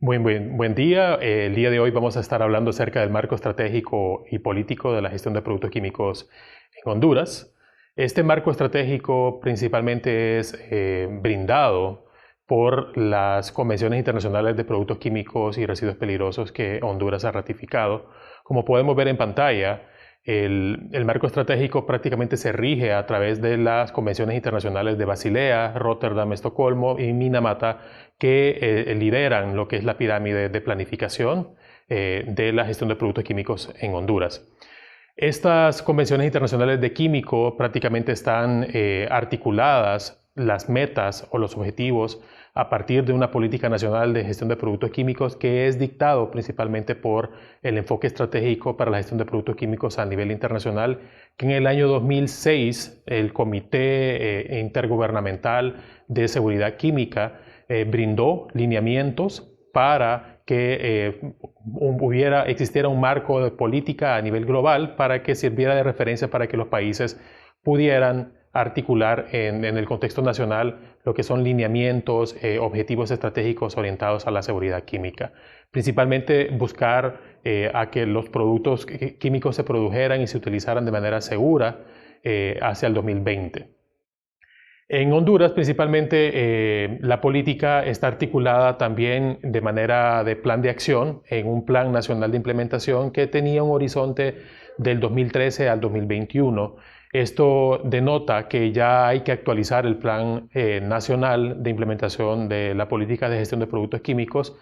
Buen día. El día de hoy vamos a estar hablando acerca del marco estratégico y político de la gestión de productos químicos en Honduras. Este marco estratégico principalmente es brindado por las convenciones internacionales de productos químicos y residuos peligrosos que Honduras ha ratificado. Como podemos ver en pantalla, el marco estratégico prácticamente se rige a través de las convenciones internacionales de Basilea, Rotterdam, Estocolmo y Minamata, que lideran lo que es la pirámide de planificación de la gestión de productos químicos en Honduras. Estas convenciones internacionales de químico prácticamente están articuladas las metas o los objetivos a partir de una política nacional de gestión de productos químicos que es dictado principalmente por el enfoque estratégico para la gestión de productos químicos a nivel internacional, que en el año 2006 el Comité Intergubernamental de Seguridad Química brindó lineamientos para que existiera un marco de política a nivel global para que sirviera de referencia para que los países pudieran articular en el contexto nacional lo que son lineamientos, objetivos estratégicos orientados a la seguridad química. Principalmente buscar a que los productos químicos se produjeran y se utilizaran de manera segura hacia el 2020. En Honduras, principalmente, la política está articulada también de manera de plan de acción en un plan nacional de implementación que tenía un horizonte del 2013 al 2021. Esto denota que ya hay que actualizar el plan nacional de implementación de la política de gestión de productos químicos,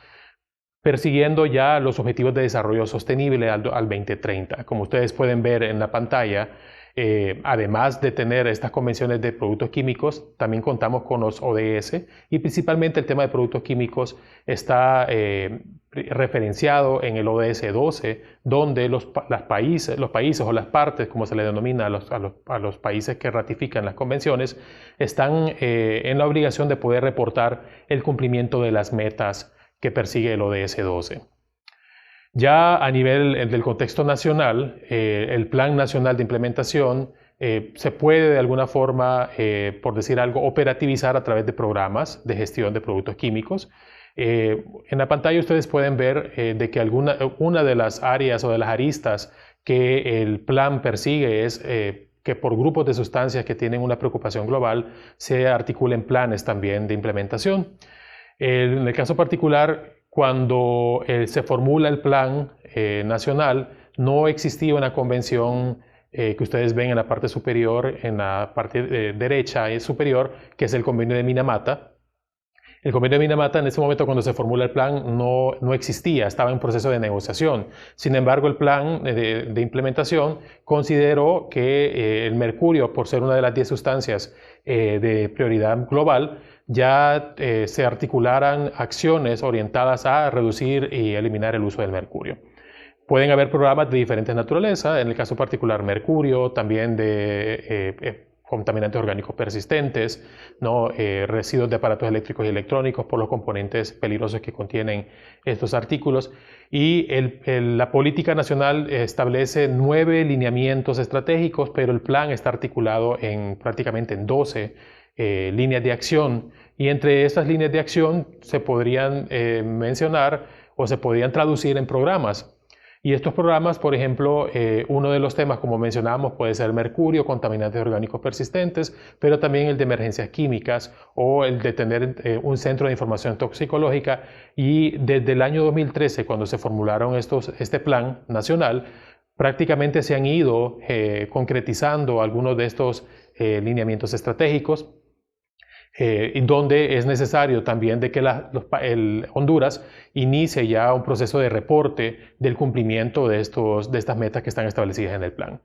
persiguiendo ya los objetivos de desarrollo sostenible al 2030. Como ustedes pueden ver en la pantalla, además de tener estas convenciones de productos químicos, también contamos con los ODS y principalmente el tema de productos químicos está referenciado en el ODS 12, donde los países o las partes, como se le denomina a los países que ratifican las convenciones, están en la obligación de poder reportar el cumplimiento de las metas que persigue el ODS 12. Ya a nivel del contexto nacional, el Plan Nacional de Implementación se puede de alguna forma, por decir algo, operativizar a través de programas de gestión de productos químicos. En la pantalla ustedes pueden ver de que una de las áreas o de las aristas que el plan persigue es que por grupos de sustancias que tienen una preocupación global se articulen planes también de implementación. En el caso particular, cuando se formula el plan nacional, no existía una convención que ustedes ven en la parte superior, en la parte derecha superior, que es el convenio de Minamata. El convenio de Minamata en ese momento, cuando se formula el plan, no existía, estaba en proceso de negociación. Sin embargo, el plan de implementación consideró que el mercurio, por ser una de las 10 sustancias de prioridad global, ya se articularan acciones orientadas a reducir y eliminar el uso del mercurio. Pueden haber programas de diferentes naturaleza, en el caso particular mercurio, también de contaminantes orgánicos persistentes, ¿no? Residuos de aparatos eléctricos y electrónicos por los componentes peligrosos que contienen estos artículos. Y la política nacional establece 9 lineamientos estratégicos, pero el plan está articulado prácticamente en 12 líneas de acción. Y entre estas líneas de acción se podrían mencionar o se podrían traducir en programas. Y estos programas, por ejemplo, uno de los temas, como mencionábamos, puede ser mercurio, contaminantes orgánicos persistentes, pero también el de emergencias químicas o el de tener un centro de información toxicológica. Y desde el año 2013, cuando se formularon este plan nacional, prácticamente se han ido concretizando algunos de estos lineamientos estratégicos, donde es necesario también de que Honduras inicie ya un proceso de reporte del cumplimiento de estas metas que están establecidas en el plan.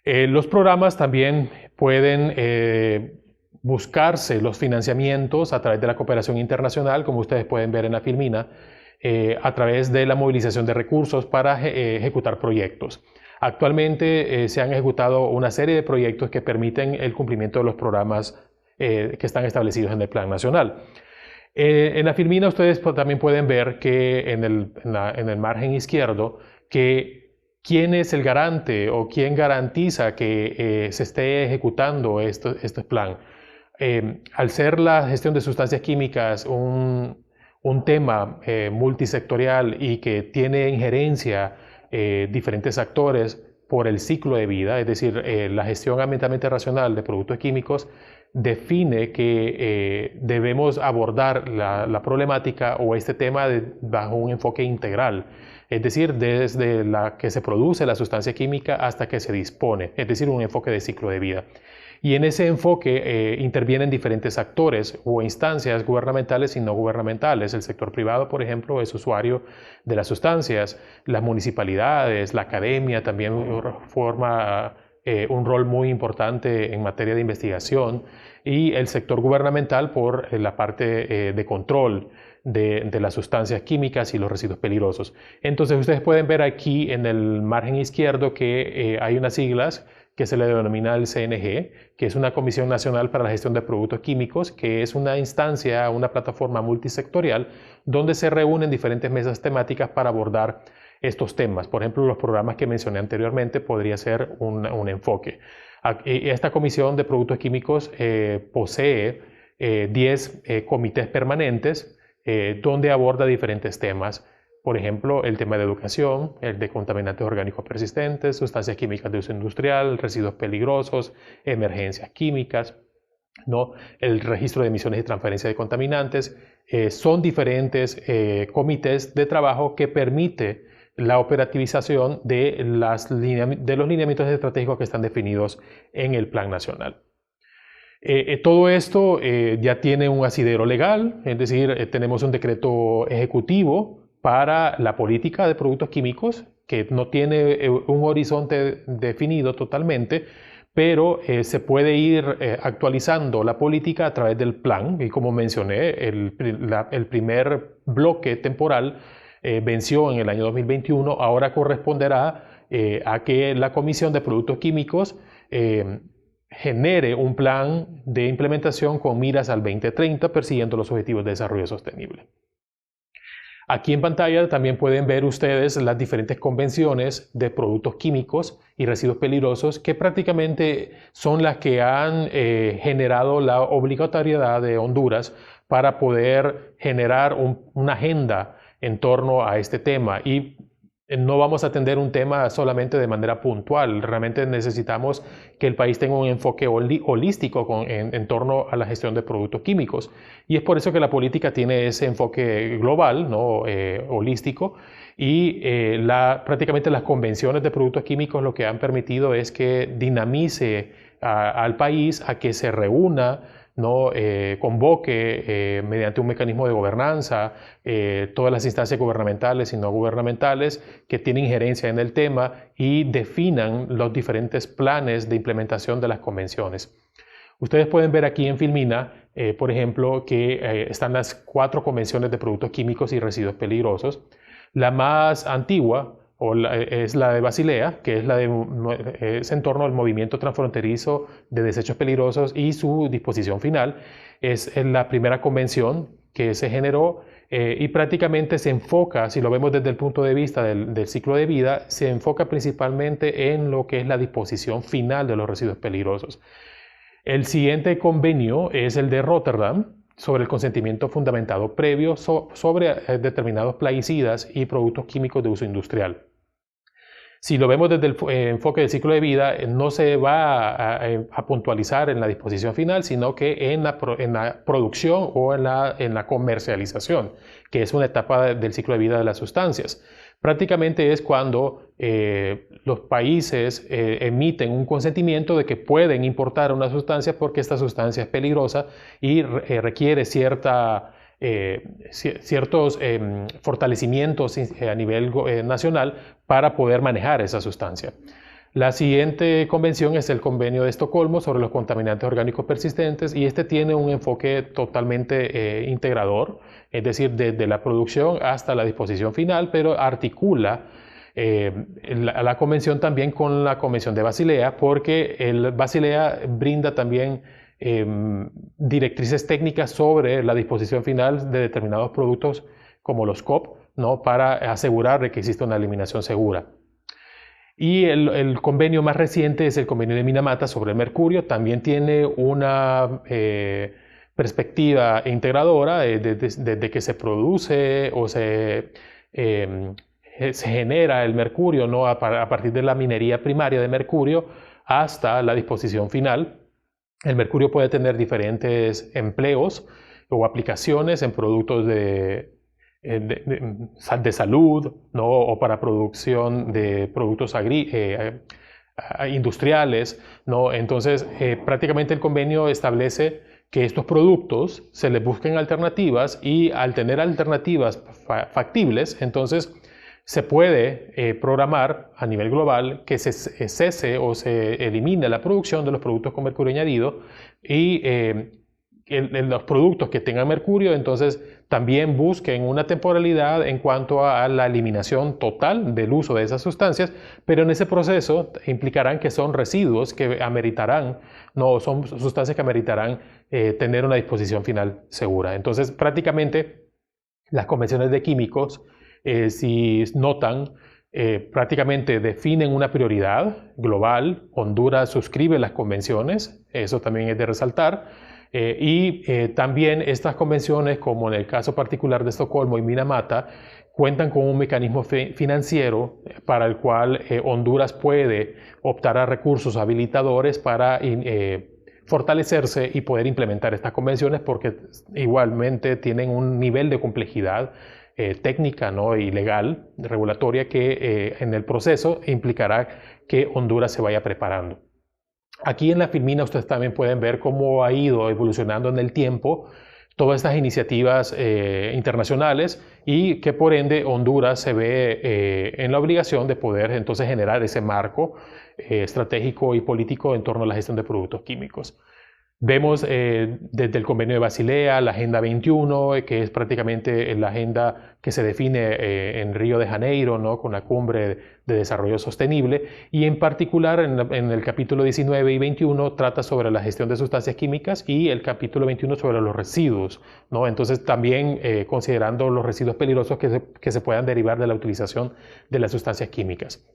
Los programas también pueden buscarse los financiamientos a través de la cooperación internacional, como ustedes pueden ver en la filmina, a través de la movilización de recursos para ejecutar proyectos. Actualmente se han ejecutado una serie de proyectos que permiten el cumplimiento de los programas que están establecidos en el Plan Nacional. En la filmina ustedes también pueden ver que en el margen izquierdo que quién es el garante o quién garantiza que se esté ejecutando este plan. Al ser la gestión de sustancias químicas un tema multisectorial y que tiene injerencia diferentes actores por el ciclo de vida, es decir, la gestión ambientalmente racional de productos químicos define que debemos abordar la problemática o este tema bajo un enfoque integral, es decir, desde la que se produce la sustancia química hasta que se dispone, es decir, un enfoque de ciclo de vida. Y en ese enfoque intervienen diferentes actores o instancias gubernamentales y no gubernamentales. El sector privado, por ejemplo, es usuario de las sustancias. Las municipalidades, la academia también forma un rol muy importante en materia de investigación. Y el sector gubernamental por la parte de control de las sustancias químicas y los residuos peligrosos. Entonces ustedes pueden ver aquí en el margen izquierdo que hay unas siglas que se le denomina el CNG, que es una Comisión Nacional para la Gestión de Productos Químicos, que es una instancia, una plataforma multisectorial donde se reúnen diferentes mesas temáticas para abordar estos temas. Por ejemplo, los programas que mencioné anteriormente podría ser un enfoque. Esta Comisión de Productos Químicos posee 10 comités permanentes donde aborda diferentes temas. Por ejemplo, el tema de educación, el de contaminantes orgánicos persistentes, sustancias químicas de uso industrial, residuos peligrosos, emergencias químicas, ¿no? El registro de emisiones y transferencia de contaminantes. Son diferentes comités de trabajo que permite la operativización de los lineamientos estratégicos que están definidos en el Plan Nacional. Todo esto ya tiene un asidero legal, es decir, tenemos un decreto ejecutivo para la política de productos químicos que no tiene un horizonte definido totalmente, pero se puede ir actualizando la política a través del plan y como mencioné, el primer bloque temporal venció en el año 2021, ahora corresponderá a que la Comisión de Productos Químicos genere un plan de implementación con miras al 2030 persiguiendo los objetivos de desarrollo sostenible. Aquí en pantalla también pueden ver ustedes las diferentes convenciones de productos químicos y residuos peligrosos que prácticamente son las que han generado la obligatoriedad de Honduras para poder generar una agenda en torno a este tema. Y no vamos a atender un tema solamente de manera puntual, realmente necesitamos que el país tenga un enfoque holístico en torno a la gestión de productos químicos. Y es por eso que la política tiene ese enfoque global, ¿no? Holístico, y prácticamente las convenciones de productos químicos lo que han permitido es que dinamice al país a que se reúna, ¿no? Convoque mediante un mecanismo de gobernanza todas las instancias gubernamentales y no gubernamentales que tienen injerencia en el tema y definan los diferentes planes de implementación de las convenciones. Ustedes pueden ver aquí en Filmina, por ejemplo, que están las 4 convenciones de productos químicos y residuos peligrosos. La más antigua es la de Basilea, que es en torno al movimiento transfronterizo de desechos peligrosos y su disposición final. Es la primera convención que se generó y prácticamente se enfoca, si lo vemos desde el punto de vista del ciclo de vida, se enfoca principalmente en lo que es la disposición final de los residuos peligrosos. El siguiente convenio es el de Rotterdam, sobre el consentimiento fundamentado previo sobre determinados plaguicidas y productos químicos de uso industrial. Si lo vemos desde el enfoque del ciclo de vida, no se va a puntualizar en la disposición final, sino que en la producción o en la comercialización, que es una etapa del ciclo de vida de las sustancias. Prácticamente es cuando los países emiten un consentimiento de que pueden importar una sustancia porque esta sustancia es peligrosa y requiere ciertos fortalecimientos a nivel nacional para poder manejar esa sustancia. La siguiente convención es el Convenio de Estocolmo sobre los contaminantes orgánicos persistentes y este tiene un enfoque totalmente integrador, es decir, desde la producción hasta la disposición final, pero articula la convención también con la Convención de Basilea, porque el Basilea brinda también directrices técnicas sobre la disposición final de determinados productos como los COP, ¿no? Para asegurar de que existe una eliminación segura. Y el convenio más reciente es el convenio de Minamata sobre el mercurio, también tiene una perspectiva integradora, desde que se produce o se genera el mercurio, ¿no? a partir de la minería primaria de mercurio hasta la disposición final. El mercurio puede tener diferentes empleos o aplicaciones en productos de salud, ¿no? O para producción de productos industriales, ¿no? Entonces, prácticamente el convenio establece que estos productos se les busquen alternativas, y al tener alternativas factibles, entonces se puede programar a nivel global que se cese o se elimine la producción de los productos con mercurio añadido, y en los productos que tengan mercurio, entonces también busquen una temporalidad en cuanto a la eliminación total del uso de esas sustancias, pero en ese proceso implicarán que son residuos que ameritarán, no son sustancias que ameritarán tener una disposición final segura. Entonces, prácticamente las convenciones de químicos, si notan, prácticamente definen una prioridad global. Honduras suscribe las convenciones, eso también es de resaltar. También estas convenciones, como en el caso particular de Estocolmo y Minamata, cuentan con un mecanismo financiero para el cual Honduras puede optar a recursos habilitadores para fortalecerse y poder implementar estas convenciones, porque igualmente tienen un nivel de complejidad técnica, ¿no? y legal, regulatoria, que en el proceso implicará que Honduras se vaya preparando. Aquí en la filmina ustedes también pueden ver cómo ha ido evolucionando en el tiempo todas estas iniciativas internacionales, y que por ende Honduras se ve en la obligación de poder entonces generar ese marco estratégico y político en torno a la gestión de productos químicos. Vemos desde el Convenio de Basilea, la Agenda 21, que es prácticamente la agenda que se define en Río de Janeiro, ¿no? con la Cumbre de Desarrollo Sostenible, y en particular en el capítulo 19 y 21 trata sobre la gestión de sustancias químicas, y el capítulo 21 sobre los residuos, ¿no? Entonces también considerando los residuos peligrosos que se puedan derivar de la utilización de las sustancias químicas.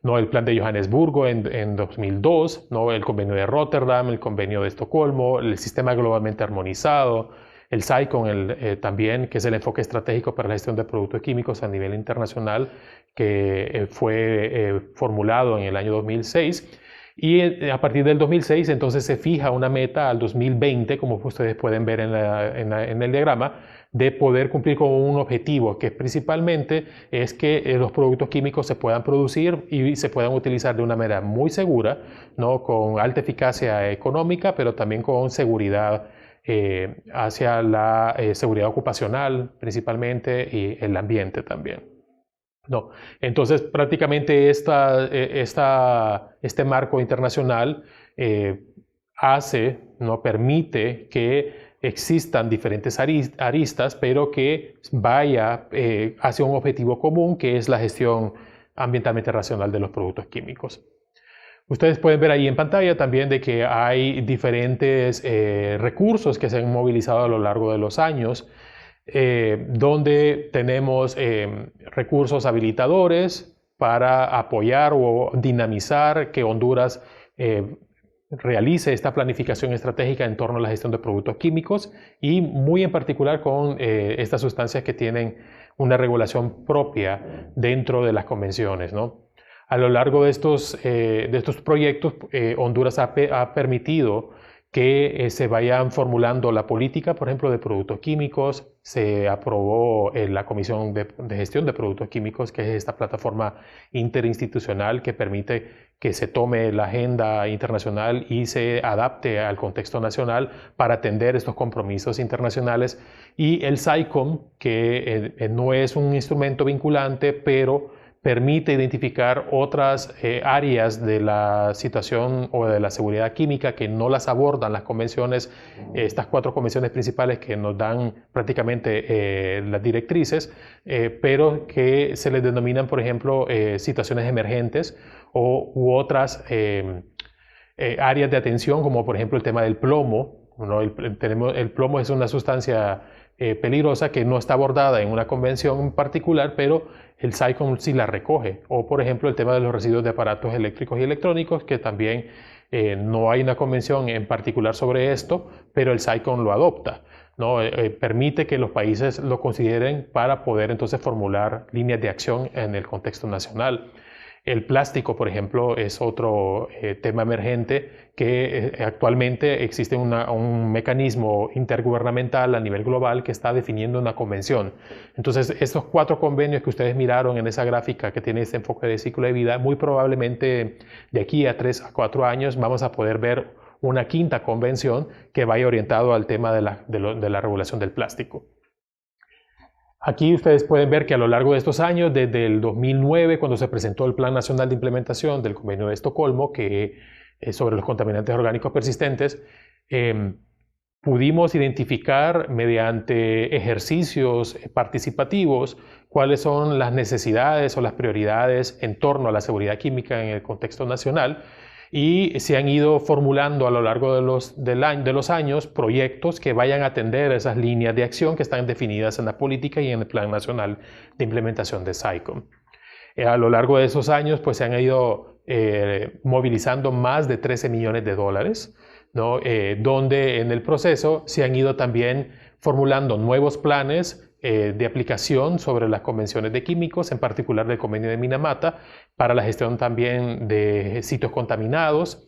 ¿No? El plan de Johannesburgo en 2002, ¿no? El convenio de Rotterdam, el convenio de Estocolmo, el sistema globalmente armonizado, el SAICON también, que es el enfoque estratégico para la gestión de productos químicos a nivel internacional, que fue formulado en el año 2006. Y a partir del 2006 entonces se fija una meta al 2020, como ustedes pueden ver en el diagrama, de poder cumplir con un objetivo que principalmente es que los productos químicos se puedan producir y se puedan utilizar de una manera muy segura, ¿no? con alta eficacia económica, pero también con seguridad hacia la seguridad ocupacional principalmente, y el ambiente también. No. Entonces, prácticamente este marco internacional ¿no? permite que existan diferentes aristas, pero que vaya hacia un objetivo común, que es la gestión ambientalmente racional de los productos químicos. Ustedes pueden ver ahí en pantalla también de que hay diferentes recursos que se han movilizado a lo largo de los años, donde tenemos recursos habilitadores para apoyar o dinamizar que Honduras realice esta planificación estratégica en torno a la gestión de productos químicos, y muy en particular con estas sustancias que tienen una regulación propia dentro de las convenciones, ¿no? A lo largo de estos proyectos, Honduras ha permitido que se vayan formulando la política, por ejemplo, de productos químicos. Se aprobó en la Comisión de Gestión de Productos Químicos, que es esta plataforma interinstitucional que permite que se tome la agenda internacional y se adapte al contexto nacional para atender estos compromisos internacionales. Y el SAICOM, que no es un instrumento vinculante, pero permite identificar otras áreas de la situación o de la seguridad química que no las abordan las convenciones, estas 4 convenciones principales que nos dan prácticamente las directrices, pero que se les denominan, por ejemplo, situaciones emergentes u otras áreas de atención, como por ejemplo el tema del plomo, ¿no? El plomo es una sustancia peligrosa que no está abordada en una convención en particular, pero el SAICOM sí la recoge. O por ejemplo el tema de los residuos de aparatos eléctricos y electrónicos, que también No hay una convención en particular sobre esto, pero el SAICOM lo adopta, ¿no? Permite que los países lo consideren para poder entonces formular líneas de acción en el contexto nacional. El plástico, por ejemplo, es otro tema emergente que actualmente existe un mecanismo intergubernamental a nivel global que está definiendo una convención. Entonces, estos 4 convenios que ustedes miraron en esa gráfica que tiene este enfoque de ciclo de vida, muy probablemente de aquí a 3 a 4 años vamos a poder ver una 5ª convención que vaya orientado al tema de la regulación del plástico. Aquí ustedes pueden ver que a lo largo de estos años, desde el 2009, cuando se presentó el Plan Nacional de Implementación del Convenio de Estocolmo, que es sobre los contaminantes orgánicos persistentes, pudimos identificar mediante ejercicios participativos cuáles son las necesidades o las prioridades en torno a la seguridad química en el contexto nacional, y se han ido formulando a lo largo de los años proyectos que vayan a atender esas líneas de acción que están definidas en la política y en el Plan Nacional de Implementación de SAICOM. A lo largo de esos años pues, se han ido movilizando más de 13 millones de dólares, ¿no? Donde en el proceso se han ido también formulando nuevos planes de aplicación sobre las convenciones de químicos, en particular del convenio de Minamata, para la gestión también de sitios contaminados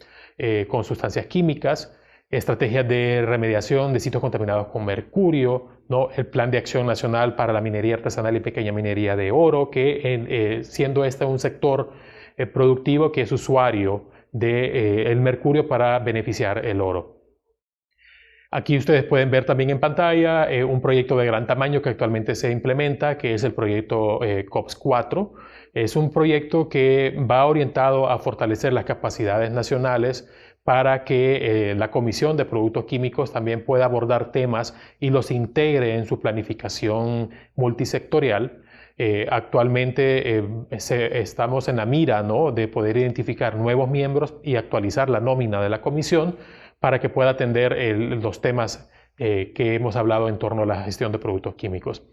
con sustancias químicas, estrategias de remediación de sitios contaminados con mercurio, ¿no? El Plan de Acción Nacional para la Minería Artesanal y Pequeña Minería de Oro, que siendo este un sector productivo que es usuario del mercurio para beneficiar el oro. Aquí ustedes pueden ver también en pantalla un proyecto de gran tamaño que actualmente se implementa, que es el proyecto COPS 4. Es un proyecto que va orientado a fortalecer las capacidades nacionales para que la Comisión de Productos Químicos también pueda abordar temas y los integre en su planificación multisectorial. Actualmente estamos en la mira, ¿no?, de poder identificar nuevos miembros y actualizar la nómina de la comisión para que pueda atender los temas que hemos hablado en torno a la gestión de productos químicos.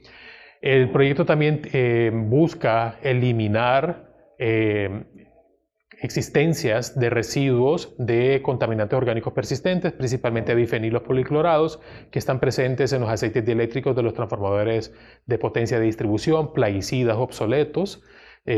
El proyecto también busca eliminar existencias de residuos de contaminantes orgánicos persistentes, principalmente bifenilos policlorados, que están presentes en los aceites dieléctricos de los transformadores de potencia de distribución, plaguicidas obsoletos.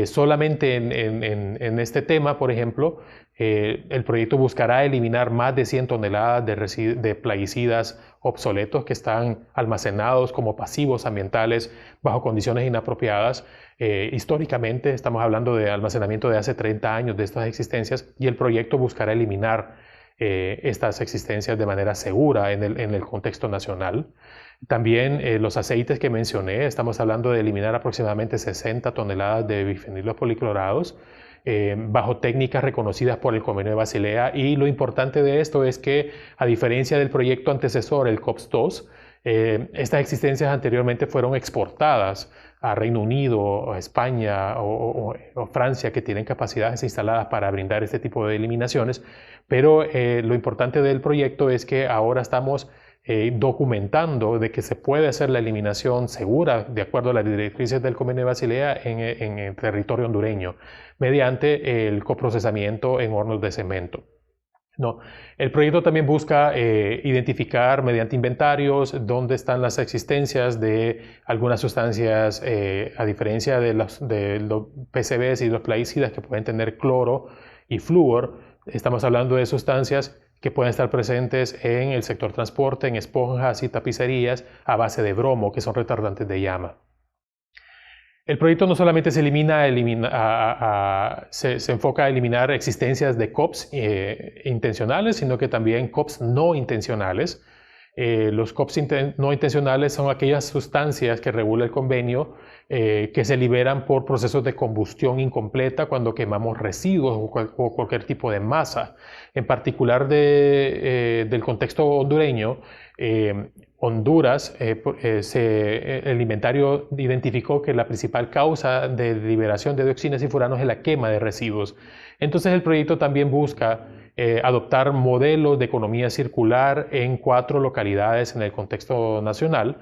Solamente en este tema, por ejemplo, el proyecto buscará eliminar más de 100 toneladas de plaguicidas obsoletos que están almacenados como pasivos ambientales bajo condiciones inapropiadas. Históricamente estamos hablando de almacenamiento de hace 30 años de estas existencias, y el proyecto buscará eliminar estas existencias de manera segura en el contexto nacional. También los aceites que mencioné, estamos hablando de eliminar aproximadamente 60 toneladas de bifenilos policlorados bajo técnicas reconocidas por el Convenio de Basilea, y lo importante de esto es que, a diferencia del proyecto antecesor, el COPS 2, estas existencias anteriormente fueron exportadas a Reino Unido, a España o Francia, que tienen capacidades instaladas para brindar este tipo de eliminaciones, pero lo importante del proyecto es que ahora estamos documentando de que se puede hacer la eliminación segura de acuerdo a las directrices del Convenio de Basilea en el territorio hondureño mediante el coprocesamiento en hornos de cemento. No. El proyecto también busca identificar mediante inventarios dónde están las existencias de algunas sustancias, a diferencia de los PCBs y los plaguicidas que pueden tener cloro y flúor. Estamos hablando de sustancias que pueden estar presentes en el sector transporte, en esponjas y tapicerías a base de bromo, que son retardantes de llama. El proyecto no solamente se enfoca a eliminar existencias de COPS intencionales, sino que también COPS no intencionales. Los COPS no intencionales son aquellas sustancias que regula el convenio que se liberan por procesos de combustión incompleta cuando quemamos residuos o cualquier tipo de masa. En particular del contexto hondureño, Honduras, el inventario identificó que la principal causa de liberación de dioxinas y furanos es la quema de residuos. Entonces el proyecto también busca adoptar modelos de economía circular en 4 localidades en el contexto nacional,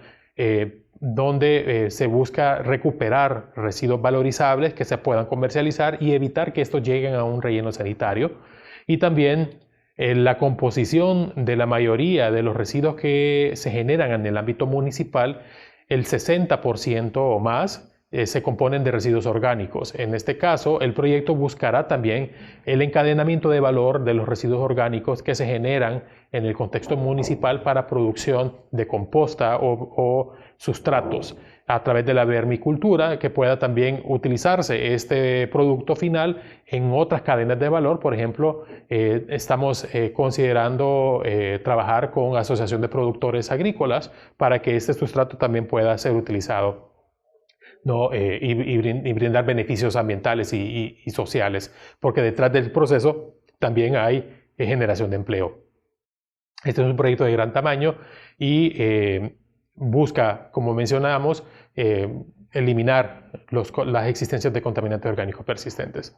donde se busca recuperar residuos valorizables que se puedan comercializar y evitar que estos lleguen a un relleno sanitario. Y también La composición de la mayoría de los residuos que se generan en el ámbito municipal, el 60% o más, se componen de residuos orgánicos. En este caso, el proyecto buscará también el encadenamiento de valor de los residuos orgánicos que se generan en el contexto municipal para producción de composta o sustratos a través de la vermicultura, que pueda también utilizarse este producto final en otras cadenas de valor. Por ejemplo, estamos considerando trabajar con asociación de productores agrícolas para que este sustrato también pueda ser utilizado, ¿no? Y brindar beneficios ambientales y sociales, porque detrás del proceso también hay generación de empleo. Este es un proyecto de gran tamaño y busca, como mencionamos, eliminar las existencias de contaminantes orgánicos persistentes.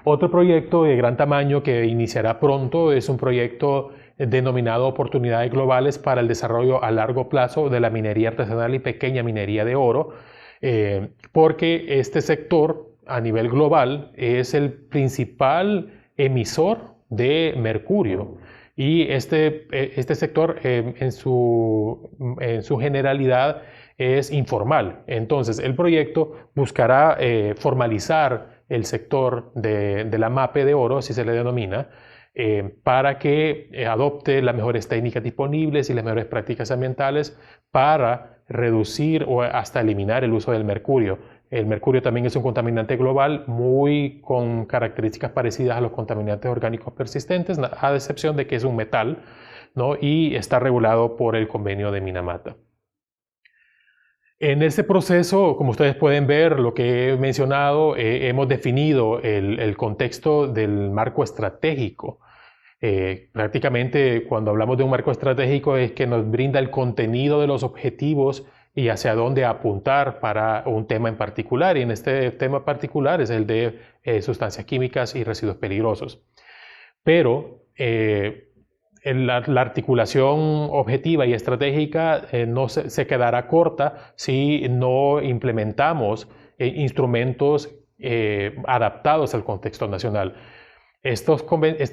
Otro proyecto de gran tamaño que iniciará pronto es un proyecto denominado Oportunidades Globales para el Desarrollo a Largo Plazo de la Minería Artesanal y Pequeña Minería de Oro, porque este sector a nivel global es el principal emisor de mercurio. Y este sector en su generalidad es informal. Entonces, el proyecto buscará formalizar el sector de la MAPE de oro, así se le denomina, para que adopte las mejores técnicas disponibles y las mejores prácticas ambientales para reducir o hasta eliminar el uso del mercurio. El mercurio también es un contaminante global muy con características parecidas a los contaminantes orgánicos persistentes, a excepción de que es un metal, ¿no? Y está regulado por el convenio de Minamata. En este proceso, como ustedes pueden ver, lo que he mencionado, hemos definido el contexto del marco estratégico. Prácticamente cuando hablamos de un marco estratégico es que nos brinda el contenido de los objetivos y hacia dónde apuntar para un tema en particular. Y en este tema particular es el de sustancias químicas y residuos peligrosos. Pero la articulación objetiva y estratégica no se quedará corta si no implementamos instrumentos adaptados al contexto nacional. Estas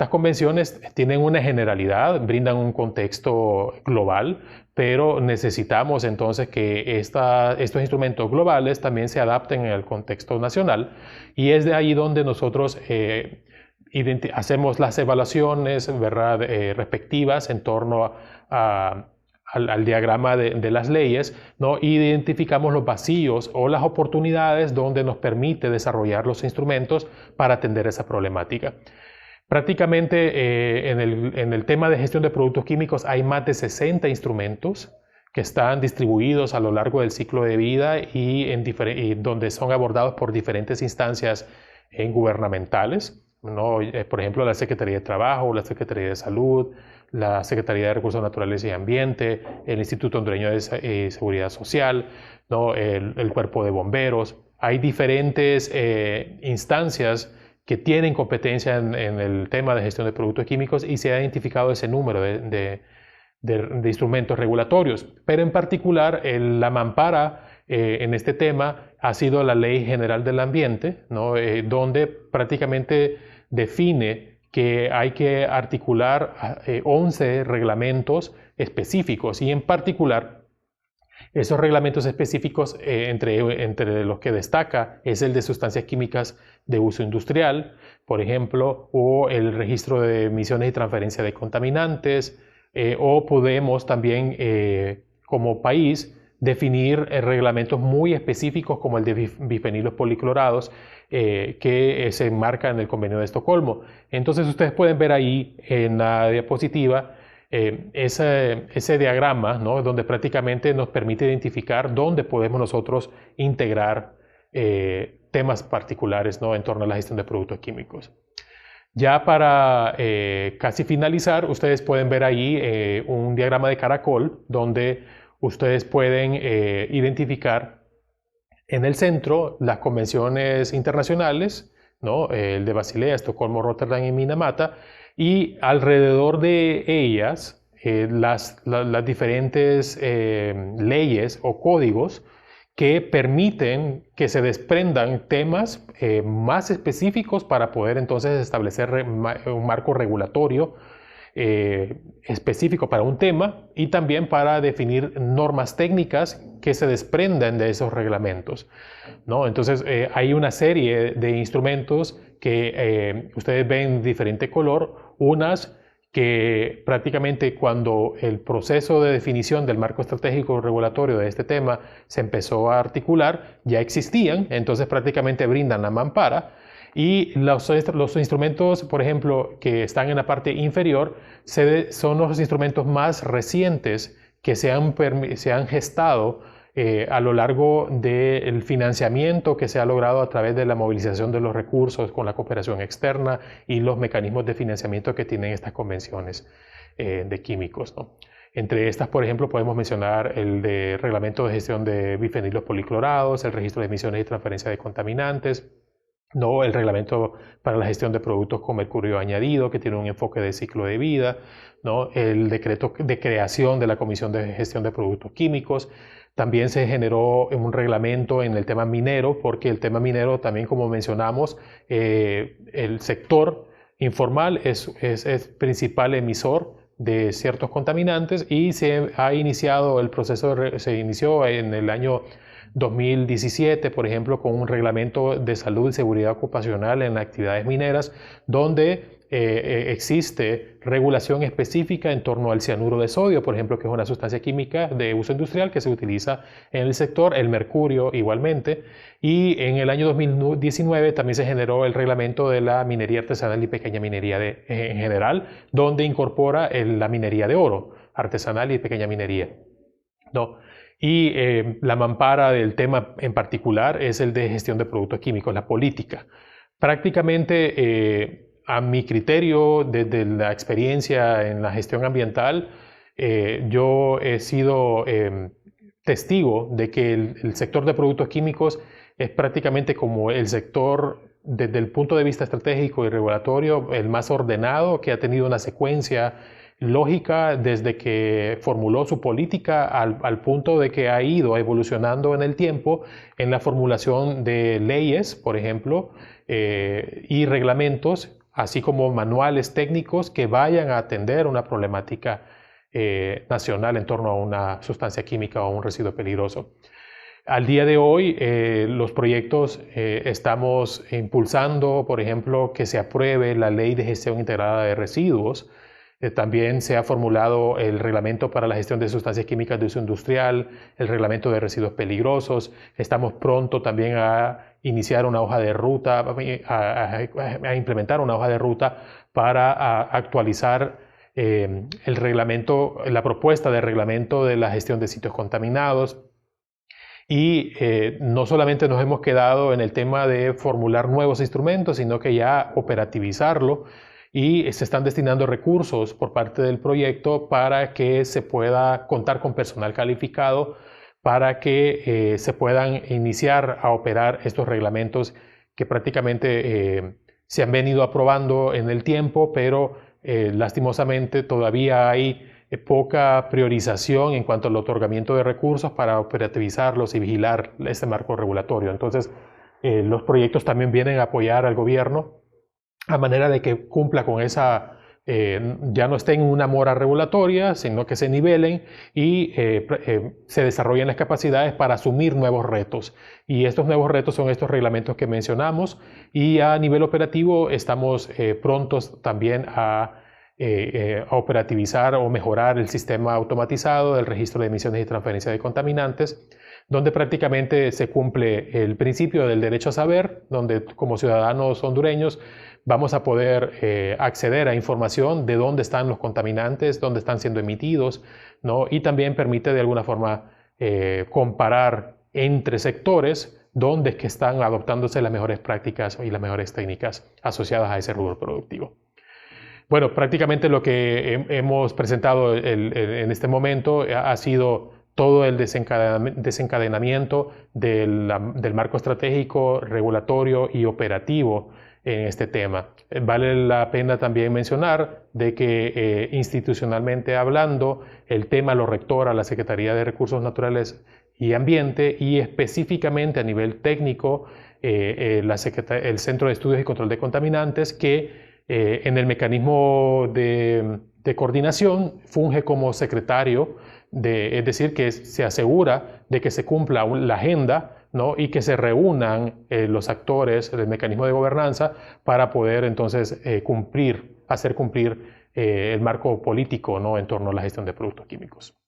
convenciones tienen una generalidad, brindan un contexto global, pero necesitamos entonces que estos instrumentos globales también se adapten al contexto nacional, y es de ahí donde nosotros hacemos las evaluaciones, ¿verdad?, respectivas en torno al diagrama de las leyes, ¿no? Identificamos los vacíos o las oportunidades donde nos permite desarrollar los instrumentos para atender esa problemática. Prácticamente en el tema de gestión de productos químicos hay más de 60 instrumentos que están distribuidos a lo largo del ciclo de vida y donde son abordados por diferentes instancias gubernamentales, ¿no? Por ejemplo, la Secretaría de Trabajo, la Secretaría de Salud, la Secretaría de Recursos Naturales y Ambiente, el Instituto Hondureño de Seguridad Social, ¿no? el Cuerpo de Bomberos. Hay diferentes instancias que tienen competencia en el tema de gestión de productos químicos y se ha identificado ese número de instrumentos regulatorios. Pero en particular, la mampara en este tema ha sido la Ley General del Ambiente, ¿no? Donde prácticamente define que hay que articular 11 reglamentos específicos, y en particular esos reglamentos específicos, entre los que destaca es el de sustancias químicas de uso industrial, por ejemplo, o el registro de emisiones y transferencia de contaminantes, o podemos también como país definir reglamentos muy específicos como el de bifenilos policlorados que se enmarca en el Convenio de Estocolmo. Entonces ustedes pueden ver ahí en la diapositiva ese diagrama, ¿no?, donde prácticamente nos permite identificar dónde podemos nosotros integrar temas particulares, ¿no?, en torno a la gestión de productos químicos. Ya para casi finalizar, ustedes pueden ver ahí un diagrama de caracol donde ustedes pueden identificar en el centro las convenciones internacionales, ¿no?, el de Basilea, Estocolmo, Rotterdam y Minamata, y alrededor de ellas las diferentes leyes o códigos que permiten que se desprendan temas más específicos para poder entonces establecer un marco regulatorio específico para un tema y también para definir normas técnicas que se desprendan de esos reglamentos, ¿no? Entonces hay una serie de instrumentos que ustedes ven de diferente color, unas que prácticamente cuando el proceso de definición del marco estratégico regulatorio de este tema se empezó a articular, ya existían, entonces prácticamente brindan la mampara. Y los instrumentos, por ejemplo, que están en la parte inferior, son los instrumentos más recientes que se han gestado a lo largo del financiamiento que se ha logrado a través de la movilización de los recursos con la cooperación externa y los mecanismos de financiamiento que tienen estas convenciones de químicos, ¿no? Entre estas, por ejemplo, podemos mencionar el de reglamento de gestión de bifenilos policlorados, el registro de emisiones y transferencia de contaminantes, ¿no? El reglamento para la gestión de productos con mercurio añadido, que tiene un enfoque de ciclo de vida, ¿no? El decreto de creación de la Comisión de Gestión de Productos Químicos. También se generó un reglamento en el tema minero, porque el tema minero también, como mencionamos, el sector informal es principal emisor de ciertos contaminantes y se ha iniciado el proceso, se inició en el año 2017, por ejemplo, con un reglamento de salud y seguridad ocupacional en actividades mineras, donde existe regulación específica en torno al cianuro de sodio, por ejemplo, que es una sustancia química de uso industrial que se utiliza en el sector, el mercurio igualmente, y en el año 2019 también se generó el reglamento de la minería artesanal y pequeña minería en general, donde incorpora la minería de oro, artesanal y pequeña minería, ¿no? Y la mampara del tema en particular es el de gestión de productos químicos, la política. Prácticamente, a mi criterio, desde la experiencia en la gestión ambiental, yo he sido testigo de que el sector de productos químicos es prácticamente como el sector, desde el punto de vista estratégico y regulatorio, el más ordenado, que ha tenido una secuencia lógica desde que formuló su política al punto de que ha ido evolucionando en el tiempo en la formulación de leyes, por ejemplo, y reglamentos, así como manuales técnicos que vayan a atender una problemática nacional en torno a una sustancia química o un residuo peligroso. Al día de hoy, los proyectos estamos impulsando, por ejemplo, que se apruebe la Ley de Gestión Integrada de Residuos. También se ha formulado el reglamento para la gestión de sustancias químicas de uso industrial, el reglamento de residuos peligrosos. Estamos pronto también a iniciar una hoja de ruta, a implementar una hoja de ruta para actualizar el reglamento, la propuesta de reglamento de la gestión de sitios contaminados. Y no solamente nos hemos quedado en el tema de formular nuevos instrumentos, sino que ya operativizarlo, y se están destinando recursos por parte del proyecto para que se pueda contar con personal calificado para que se puedan iniciar a operar estos reglamentos que prácticamente se han venido aprobando en el tiempo, pero lastimosamente todavía hay poca priorización en cuanto al otorgamiento de recursos para operativizarlos y vigilar este marco regulatorio. Entonces, los proyectos también vienen a apoyar al gobierno a manera de que cumpla con esa, ya no estén en una mora regulatoria, sino que se nivelen y se desarrollen las capacidades para asumir nuevos retos. Y estos nuevos retos son estos reglamentos que mencionamos, y a nivel operativo estamos prontos también a operativizar o mejorar el sistema automatizado del registro de emisiones y transferencia de contaminantes, donde prácticamente se cumple el principio del derecho a saber, donde como ciudadanos hondureños vamos a poder acceder a información de dónde están los contaminantes, dónde están siendo emitidos, ¿no? Y también permite de alguna forma comparar entre sectores dónde es que están adoptándose las mejores prácticas y las mejores técnicas asociadas a ese rubro productivo. Bueno, prácticamente lo que hemos presentado en este momento ha sido todo el desencadenamiento del marco estratégico, regulatorio y operativo en este tema. Vale la pena también mencionar de que institucionalmente hablando, el tema lo rectora la Secretaría de Recursos Naturales y Ambiente, y específicamente a nivel técnico el Centro de Estudios y Control de Contaminantes, que en el mecanismo de de coordinación funge como secretario, es decir, que se asegura de que se cumpla la agenda, ¿no? Y que se reúnan los actores del mecanismo de gobernanza para poder entonces hacer cumplir el marco político, ¿no? En torno a la gestión de productos químicos.